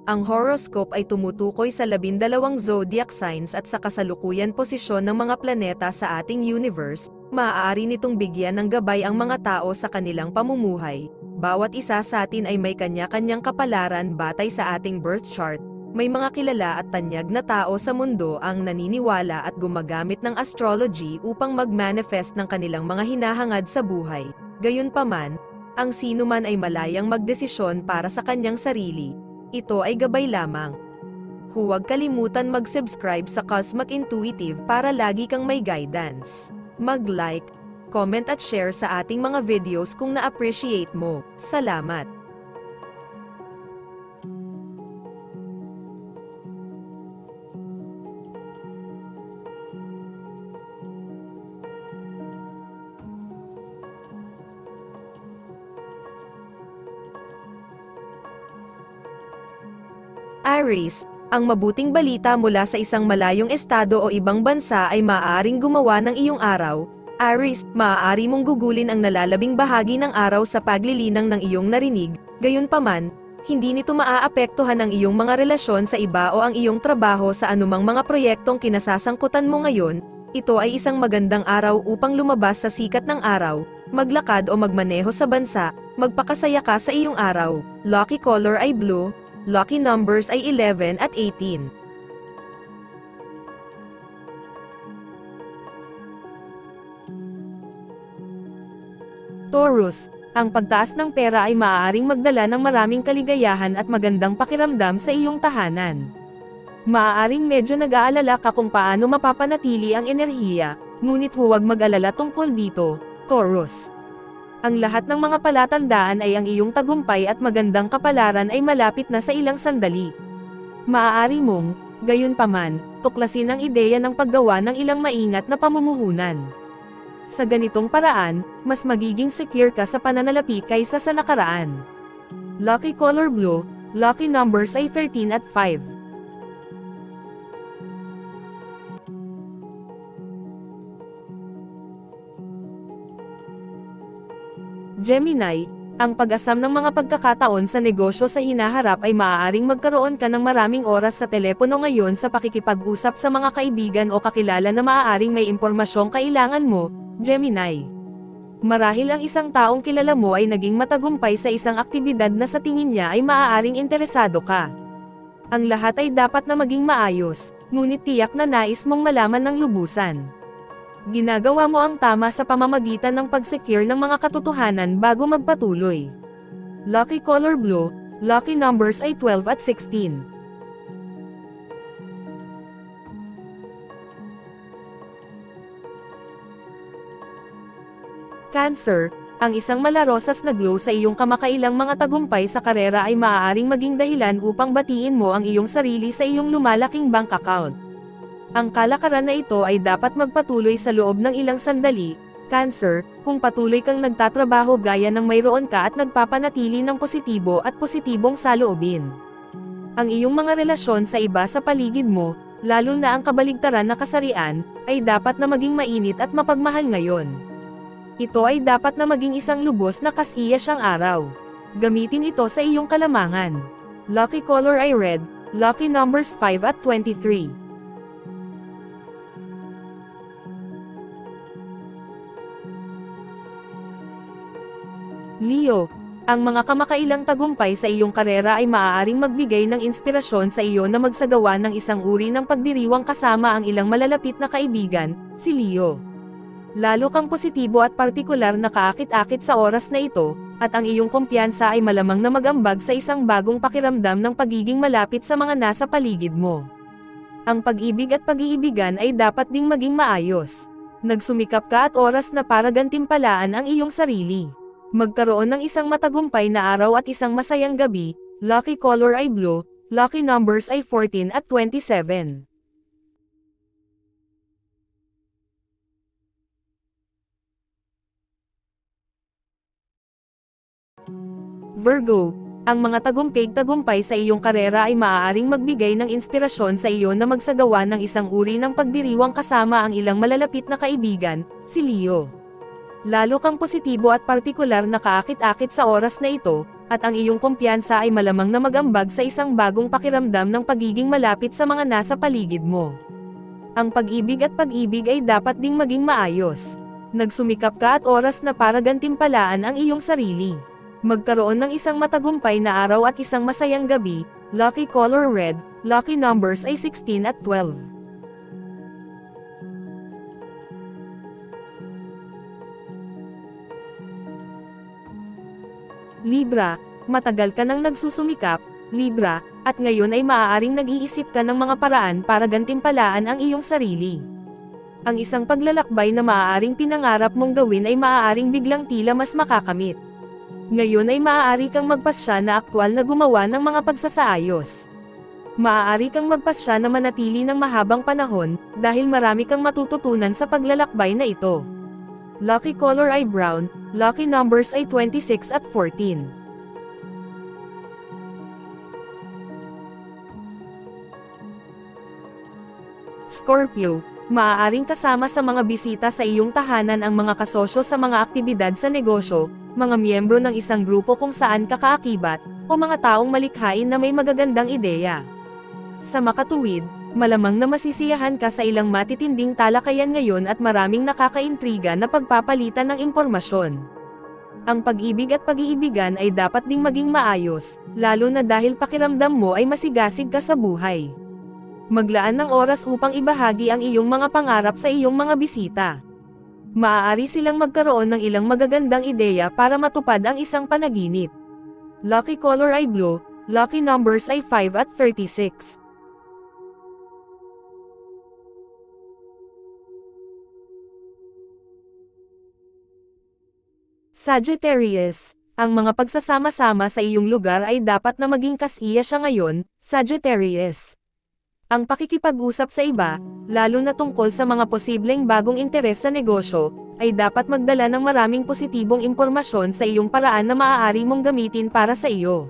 Ang horoscope ay tumutukoy sa 12 zodiac signs at sa kasalukuyan posisyon ng mga planeta sa ating universe. Maaari nitong bigyan ng gabay ang mga tao sa kanilang pamumuhay. Bawat isa sa atin ay may kanya-kanyang kapalaran batay sa ating birth chart. May mga kilala at tanyag na tao sa mundo ang naniniwala at gumagamit ng astrology upang mag-manifest ng kanilang mga hinahangad sa buhay. Gayunpaman, ang sinuman ay malayang magdesisyon para sa kanyang sarili. Ito ay gabay lamang. Huwag kalimutan mag-subscribe sa Cosmic Intuitive para lagi kang may guidance. Mag-like, comment at share sa ating mga videos kung na-appreciate mo. Salamat! Aries, ang mabuting balita mula sa isang malayong estado o ibang bansa ay maaaring gumawa ng iyong araw. Aries, maaari mong gugulin ang nalalabing bahagi ng araw sa paglilinang ng iyong narinig, gayunpaman, hindi nito maaapektuhan ang iyong mga relasyon sa iba o ang iyong trabaho sa anumang mga proyektong kinasasangkutan mo ngayon. Ito ay isang magandang araw upang lumabas sa sikat ng araw, maglakad o magmaneho sa bansa, magpakasaya ka sa iyong araw. Lucky color ay blue. Lucky numbers ay 11 at 18. Taurus, ang pagtaas ng pera ay maaaring magdala ng maraming kaligayahan at magandang pakiramdam sa iyong tahanan. Maaaring medyo nag-aalala ka kung paano mapapanatili ang enerhiya, ngunit huwag mag-alala tungkol dito, Taurus. Ang lahat ng mga palatandaan ay ang iyong tagumpay at magandang kapalaran ay malapit na sa ilang sandali. Maaari mong, gayunpaman, tuklasin ang ideya ng paggawa ng ilang maingat na pamumuhunan. Sa ganitong paraan, mas magiging secure ka sa pananalapi kaysa sa nakaraan. Lucky color blue, lucky numbers ay 13 at 5. Gemini, ang pag-asam ng mga pagkakataon sa negosyo sa hinaharap ay maaaring magkaroon ka ng maraming oras sa telepono ngayon sa pakikipag-usap sa mga kaibigan o kakilala na maaaring may impormasyong kailangan mo, Gemini. Marahil ang isang taong kilala mo ay naging matagumpay sa isang aktibidad na sa tingin niya ay maaaring interesado ka. Ang lahat ay dapat na maging maayos, ngunit tiyak na nais mong malaman ng lubusan. Ginagawa mo ang tama sa pamamagitan ng pag-secure ng mga katotohanan bago magpatuloy. Lucky color blue, lucky numbers ay 12 at 16. Cancer, ang isang malarosas na glow sa iyong kamakailang mga tagumpay sa karera ay maaaring maging dahilan upang batiin mo ang iyong sarili sa iyong lumalaking bank account. Ang kalakaran na ito ay dapat magpatuloy sa loob ng ilang sandali, Cancer, kung patuloy kang nagtatrabaho gaya ng mayroon ka at nagpapanatili ng positibo at positibong saloobin. Ang iyong mga relasyon sa iba sa paligid mo, lalo na ang kabaligtaran na kasarian, ay dapat na maging mainit at mapagmahal ngayon. Ito ay dapat na maging isang lubos na kasiya siyang araw. Gamitin ito sa iyong kalamangan. Lucky color ay red, lucky numbers 5 at 23. Leo, ang mga kamakailang tagumpay sa iyong karera ay maaaring magbigay ng inspirasyon sa iyo na magsagawa ng isang uri ng pagdiriwang kasama ang ilang malalapit na kaibigan, si Leo. Lalo kang positibo at partikular na kaakit-akit sa oras na ito, at ang iyong kumpiyansa ay malamang na mag-ambag sa isang bagong pakiramdam ng pagiging malapit sa mga nasa paligid mo. Ang pag-ibig at pag-iibigan ay dapat ding maging maayos. Nagsumikap ka at oras na para gantimpalaan ang iyong sarili. Magkaroon ng isang matagumpay na araw at isang masayang gabi, lucky color ay blue, lucky numbers ay 14 at 27. Virgo, ang mga tagumpay sa iyong karera ay maaaring magbigay ng inspirasyon sa iyo na magsagawa ng isang uri ng pagdiriwang kasama ang ilang malalapit na kaibigan, si Leo. Lalo kang positibo at partikular na kaakit-akit sa oras na ito, At ang iyong kumpiyansa ay malamang na mag-ambag sa isang bagong pakiramdam ng pagiging malapit sa mga nasa paligid mo. Ang pag-ibig at pag-ibig ay dapat ding maging maayos. Nagsumikap ka at oras na para gantimpalaan ang iyong sarili. Magkaroon ng isang matagumpay na araw at isang masayang gabi. Lucky color red, lucky numbers ay 16 at 12. Libra, matagal ka nang nagsusumikap, Libra, at ngayon ay maaaring nag-iisip ka ng mga paraan para gantimpalaan ang iyong sarili. Ang isang paglalakbay na maaaring pinangarap mong gawin ay maaaring biglang tila mas makakamit. Ngayon ay maaari kang magpasya na aktwal na gumawa ng mga pagsasaayos. Maaari kang magpasya na manatili ng mahabang panahon, dahil marami kang matututunan sa paglalakbay na ito. Lucky color ay brown, lucky numbers ay 26 at 14. Scorpio, maaaring kasama sa mga bisita sa iyong tahanan ang mga kasosyo sa mga aktibidad sa negosyo, mga miyembro ng isang grupo kung saan ka kaakibat, o mga taong malikhain na may magagandang ideya. Sa makatuwid, malamang na masisiyahan ka sa ilang matitinding talakayan ngayon at maraming nakakaintriga na pagpapalitan ng impormasyon. Ang pag-ibig at pag-iibigan ay dapat ding maging maayos, lalo na dahil pakiramdam mo ay masigasig ka sa buhay. Maglaan ng oras upang ibahagi ang iyong mga pangarap sa iyong mga bisita. Maaari silang magkaroon ng ilang magagandang ideya para matupad ang isang panaginip. Lucky color ay blue, lucky numbers ay 5 at 36. Sagittarius, ang mga pagsasama-sama sa iyong lugar ay dapat na maging kasiya siya ngayon, Sagittarius. Ang pakikipag-usap sa iba, lalo na tungkol sa mga posibleng bagong interes sa negosyo, ay dapat magdala ng maraming positibong impormasyon sa iyong paraan na maaari mong gamitin para sa iyo.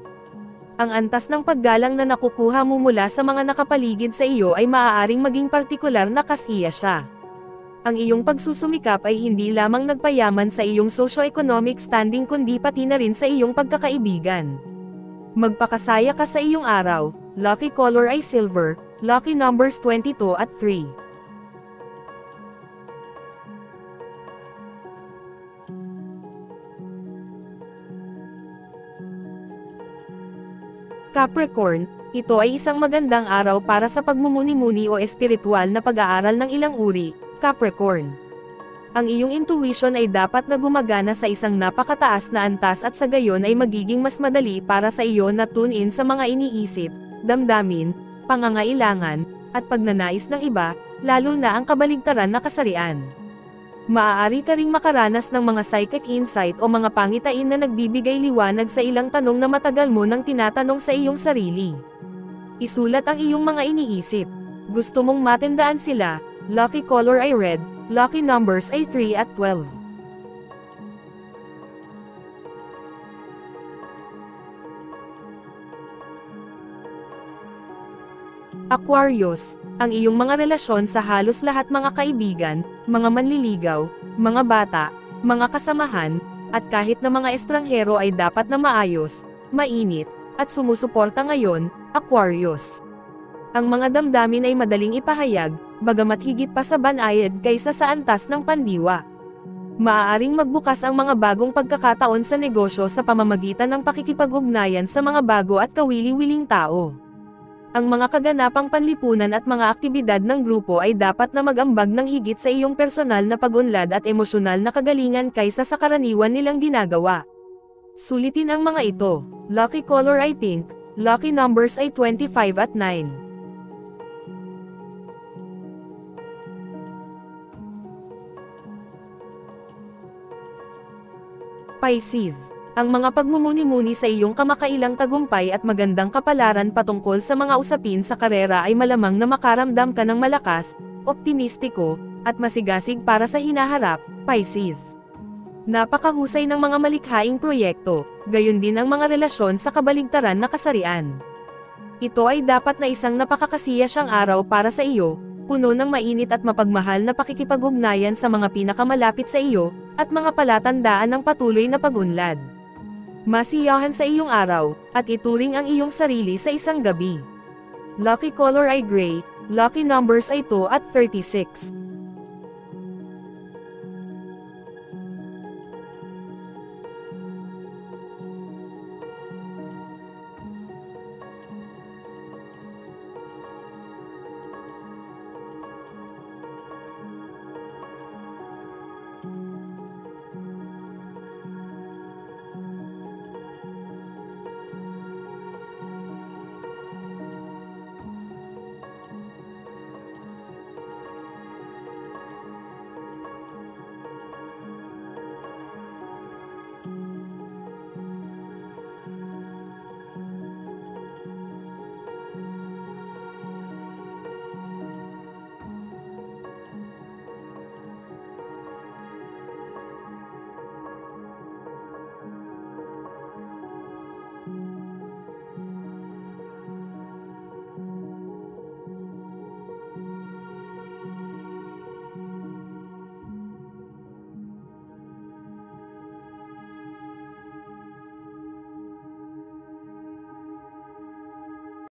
Ang antas ng paggalang na nakukuha mo mula sa mga nakapaligid sa iyo ay maaaring maging partikular na kasiya siya. Ang iyong pagsusumikap ay hindi lamang nagpayaman sa iyong socio-economic standing kundi pati na rin sa iyong pagkakaibigan. Magpakasaya ka sa iyong araw, lucky color ay silver, lucky numbers 22 at 3. Capricorn, ito ay isang magandang araw para sa pagmumuni-muni o espiritual na pag-aaral ng ilang uri, Capricorn. Ang iyong intuition ay dapat na gumagana sa isang napakataas na antas at sa gayon ay magiging mas madali para sa iyo na tune-in sa mga iniisip, damdamin, pangangailangan, at pagnanais ng iba, lalo na ang kabaligtaran na kasarian. Maaari ka ring makaranas ng mga psychic insight o mga pangitain na nagbibigay liwanag sa ilang tanong na matagal mo nang tinatanong sa iyong sarili. Isulat ang iyong mga iniisip. Gusto mong matandaan sila. Lucky color ay red, lucky numbers ay 3 at 12. Aquarius, ang iyong mga relasyon sa halos lahat mga kaibigan, mga manliligaw, mga bata, mga kasamahan, at kahit na mga estranghero ay dapat na maayos, mainit, at sumusuporta ngayon, Aquarius. Ang mga damdamin ay madaling ipahayag, bagamat higit pa sa banayad kaysa sa antas ng pandiwa. Maaaring magbukas ang mga bagong pagkakataon sa negosyo sa pamamagitan ng pakikipag-ugnayan sa mga bago at kawili-wiling tao. Ang mga kaganapang panlipunan at mga aktibidad ng grupo ay dapat na mag-ambag ng higit sa iyong personal na pag-unlad at emosyonal na kagalingan kaysa sa karaniwan nilang ginagawa. Sulitin ang mga ito. Lucky color ay pink, lucky numbers ay 25 at 9. Pisces, ang mga pagmumuni-muni sa iyong kamakailang tagumpay at magandang kapalaran patungkol sa mga usapin sa karera ay malamang na makaramdam ka ng malakas, optimistiko, at masigasig para sa hinaharap, Pisces. Napakahusay ng mga malikhaing proyekto, gayon din ang mga relasyon sa kabaligtaran na kasarian. Ito ay dapat na isang napakakasiya siyang araw para sa iyo, puno ng mainit at mapagmahal na pakikipag-ugnayan sa mga pinakamalapit sa iyo, at mga palatandaan ng patuloy na pag-unlad. Masiyahan sa iyong araw, at ituring ang iyong sarili sa isang gabi. Lucky color ay gray, lucky numbers ay 2 at 36.